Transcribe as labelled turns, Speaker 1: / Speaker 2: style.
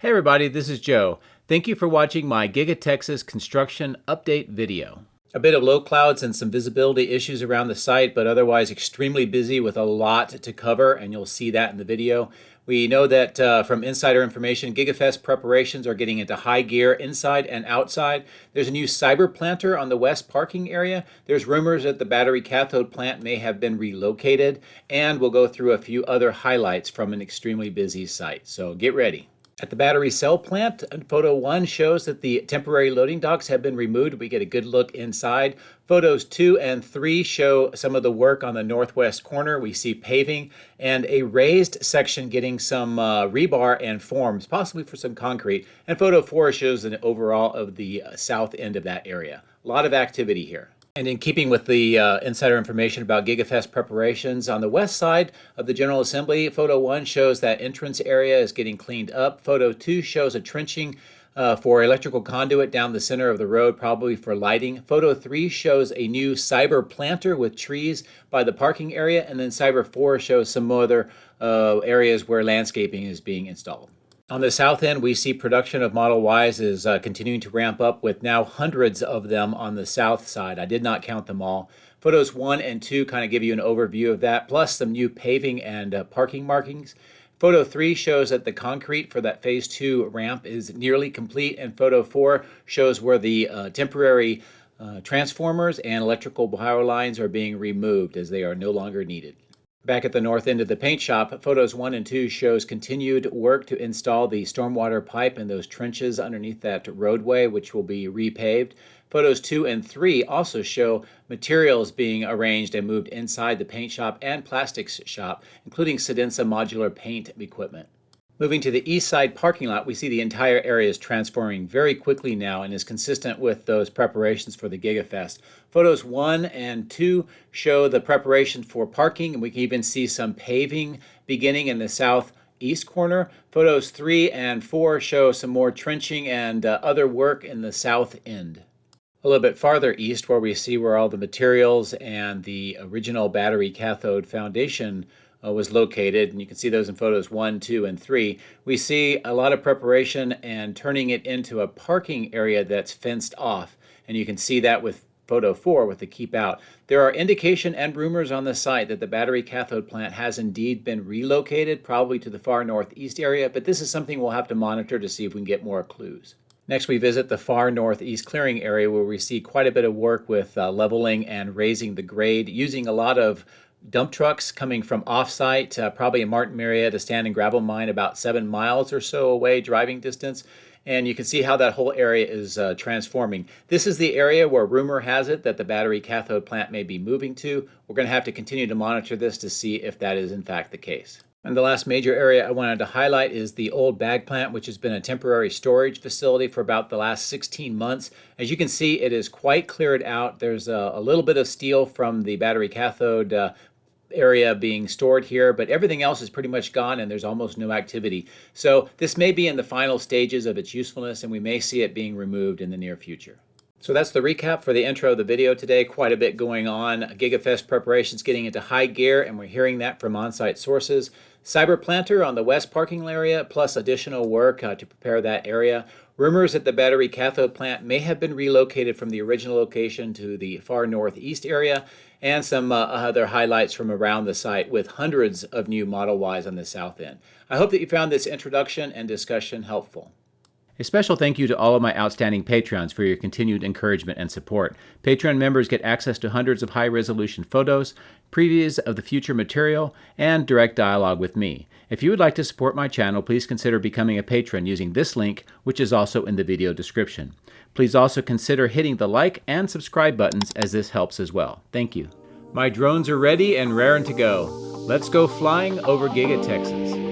Speaker 1: Hey everybody, this is Joe. Thank you for watching my Giga-Texas construction update video. A bit of low clouds and some visibility issues around the site, but otherwise extremely busy with a lot to cover, and you'll see that in the video. We know that from insider information, Giga Fest preparations are getting into high gear inside and outside. There's a new cyber planter on the west parking area. There's rumors that the battery cathode plant may have been relocated, and we'll go through a few other highlights from an extremely busy site. So get ready. At the battery cell plant, photo 1 shows that the temporary loading docks have been removed. We get a good look inside. Photos 2 and 3 show some of the work on the northwest corner. We see paving and a raised section getting some rebar and forms, possibly for some concrete. And photo 4 shows an overall of the south end of that area. A lot of activity here. And in keeping with the insider information about Giga Fest preparations, on the west side of the General Assembly, photo 1 shows that entrance area is getting cleaned up. Photo 2 shows a trenching for electrical conduit down the center of the road, probably for lighting. Photo 3 shows a new cyber planter with trees by the parking area. And then cyber 4 shows some other areas where landscaping is being installed. On the south end, we see production of Model Ys is continuing to ramp up with now hundreds of them on the south side. I did not count them all. Photos 1 and 2 kind of give you an overview of that, plus some new paving and parking markings. Photo 3 shows that the concrete for that Phase 2 ramp is nearly complete, and Photo 4 shows where the temporary transformers and electrical power lines are being removed as they are no longer needed. Back at the north end of the paint shop, photos 1 and 2 shows continued work to install the stormwater pipe in those trenches underneath that roadway, which will be repaved. Photos 2 and 3 also show materials being arranged and moved inside the paint shop and plastics shop, including Sedensa modular paint equipment. Moving to the east side parking lot, we see the entire area is transforming very quickly now and is consistent with those preparations for the Giga Fest. Photos 1 and 2 show the preparation for parking, and we can even see some paving beginning in the southeast corner. Photos 3 and 4 show some more trenching and other work in the south end. A little bit farther east, where we see where all the materials and the original battery cathode foundation was located, and you can see those in photos 1, 2, and 3. We see a lot of preparation and turning it into a parking area that's fenced off, and you can see that with photo 4 with the keep out. There are indication and rumors on the site that the battery cathode plant has indeed been relocated, probably to the far northeast area, but this is something we'll have to monitor to see if we can get more clues. Next, we visit the far northeast clearing area, where we see quite a bit of work with leveling and raising the grade, using a lot of dump trucks coming from off-site, probably in Martin Marietta Sand and Gravel Mine, about 7 miles or so away driving distance. And you can see how that whole area is transforming. This is the area where rumor has it that the battery cathode plant may be moving to. We're going to have to continue to monitor this to see if that is in fact the case. And the last major area I wanted to highlight is the old bag plant, which has been a temporary storage facility for about the last 16 months. As you can see, it is quite cleared out. There's a little bit of steel from the battery cathode area being stored here, but everything else is pretty much gone and there's almost no activity. So this may be in the final stages of its usefulness, and we may see it being removed in the near future. So that's the recap for the intro of the video today. Quite a bit going on. Giga Fest preparations getting into high gear, and we're hearing that from on-site sources. Cyber planter on the west parking area, plus additional work to prepare that area. Rumors that the battery cathode plant may have been relocated from the original location to the far northeast area, and some other highlights from around the site with hundreds of new Model Ys on the south end. I hope that you found this introduction and discussion helpful. A special thank you to all of my outstanding Patrons for your continued encouragement and support. Patreon members get access to hundreds of high-resolution photos, previews of the future material, and direct dialogue with me. If you would like to support my channel, please consider becoming a patron using this link, which is also in the video description. Please also consider hitting the like and subscribe buttons, as this helps as well. Thank you. My drones are ready and raring to go. Let's go flying over Giga-Texas.